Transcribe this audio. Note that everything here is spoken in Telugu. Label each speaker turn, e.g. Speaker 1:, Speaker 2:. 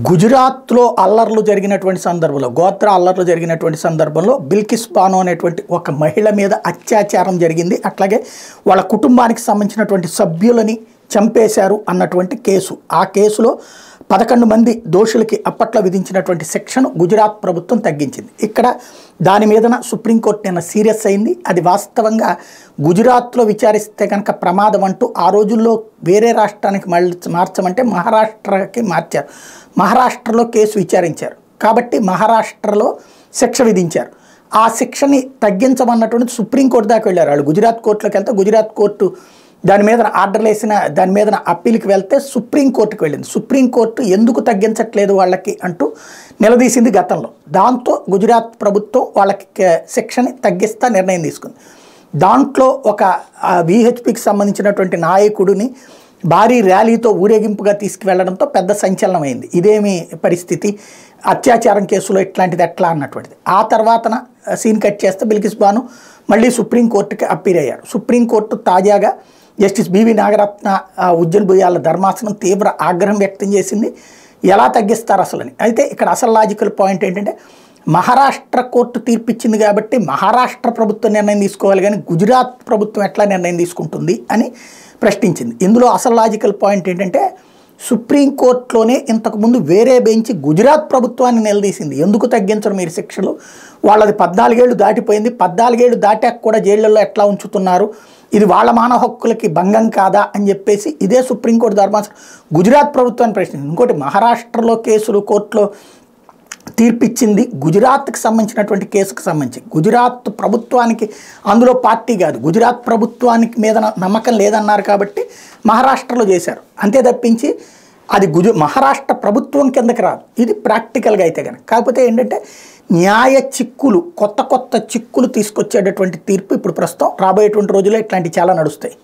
Speaker 1: గుజరాత్లో అల్లర్లు జరిగినటువంటి సందర్భంలో గోత్ర అల్లర్లు జరిగినటువంటి సందర్భంలో బిల్కిస్ బానో అనేటువంటి ఒక మహిళ మీద అత్యాచారం జరిగింది. అట్లాగే వాళ్ళ కుటుంబానికి సంబంధించినటువంటి సభ్యులని చంపేశారు అన్నటువంటి కేసు. ఆ కేసులో 11 మంది దోషులకి అప్పట్లో విధించినటువంటి శిక్షను గుజరాత్ ప్రభుత్వం తగ్గించింది. ఇక్కడ దాని మీదన సుప్రీంకోర్టు నిన్న సీరియస్ అయింది. అది వాస్తవంగా గుజరాత్లో విచారిస్తే కనుక ప్రమాదం అంటూ ఆ రోజుల్లో వేరే రాష్ట్రానికి మార్చమంటే మహారాష్ట్రకి మార్చారు. మహారాష్ట్రలో కేసు విచారించారు కాబట్టి మహారాష్ట్రలో శిక్ష విధించారు. ఆ శిక్షని తగ్గించమన్నటువంటి సుప్రీంకోర్టు దాకా వెళ్ళారు. వాళ్ళు గుజరాత్ కోర్టులోకి వెళ్తే గుజరాత్ కోర్టు దాని మీద ఆర్డర్లు వేసిన దాని మీద అప్పీల్కి వెళ్తే సుప్రీంకోర్టుకి వెళ్ళింది. సుప్రీంకోర్టు ఎందుకు తగ్గించట్లేదు వాళ్ళకి అంటూ నిలదీసింది గతంలో. దాంతో గుజరాత్ ప్రభుత్వం వాళ్ళకి శిక్షని తగ్గిస్తా నిర్ణయం తీసుకుంది. దాంట్లో ఒక విహెచ్పికి సంబంధించినటువంటి నాయకుడిని భారీ ర్యాలీతో ఊరేగింపుగా తీసుకువెళ్లడంతో పెద్ద సంచలనమైంది. ఇదేమి పరిస్థితి, అత్యాచారం కేసులో ఇట్లాంటిది ఎట్లా అన్నటువంటిది. ఆ తర్వాతన సీన్ కట్ చేస్తే బిల్కిస్ బాను మళ్ళీ సుప్రీంకోర్టుకి అప్పీల్ అయ్యారు. సుప్రీంకోర్టు తాజాగా జస్టిస్ బివి నాగరత్న ఉజ్జన్ భుయాల ధర్మాసనం తీవ్ర ఆగ్రహం వ్యక్తం చేసింది. ఎలా తగ్గిస్తారు అసలని. అయితే ఇక్కడ అసలు లాజికల్ పాయింట్ ఏంటంటే మహారాష్ట్ర కోర్టు తీర్పిచ్చింది కాబట్టి మహారాష్ట్ర ప్రభుత్వం నిర్ణయం తీసుకోవాలి కానీ గుజరాత్ ప్రభుత్వం ఎట్లా నిర్ణయం తీసుకుంటుంది అని ప్రశ్నించింది. ఇందులో అసలు లాజికల్ పాయింట్ ఏంటంటే సుప్రీంకోర్టులోనే ఇంతకుముందు వేరే బెంచ్ గుజరాత్ ప్రభుత్వాన్ని నిలదీసింది. ఎందుకు తగ్గించరు మీరు శిక్షలు, వాళ్ళది 14 ఏళ్ళు దాటిపోయింది, 14 ఏళ్ళు దాటాక కూడా జైళ్ళల్లో ఎట్లా ఉంచుతున్నారు, ఇది వాళ్ళ మానవ హక్కులకి భంగం కాదా అని చెప్పేసి ఇదే సుప్రీంకోర్టు ధర్మాసనం గుజరాత్ ప్రభుత్వాన్ని ప్రశ్నించింది. ఇంకోటి మహారాష్ట్రలో కేసులు కోర్టులో తీర్పిచ్చింది గుజరాత్కి సంబంధించినటువంటి కేసుకు సంబంధించి. గుజరాత్ ప్రభుత్వానికి అందులో పార్టీ కాదు, గుజరాత్ ప్రభుత్వానికి మీద నమ్మకం లేదన్నారు కాబట్టి మహారాష్ట్రలో చేశారు. అంతే తప్పించి అది మహారాష్ట్ర ప్రభుత్వం కిందకి రాదు. ఇది ప్రాక్టికల్గా అయితే కనుక. కాకపోతే ఏంటంటే న్యాయ చిక్కులు, కొత్త చిక్కులు తీసుకొచ్చేటటువంటి తీర్పు ఇప్పుడు ప్రస్తుతం రాబోయేటువంటి రోజుల్లో ఇట్లాంటివి చాలా నడుస్తాయి.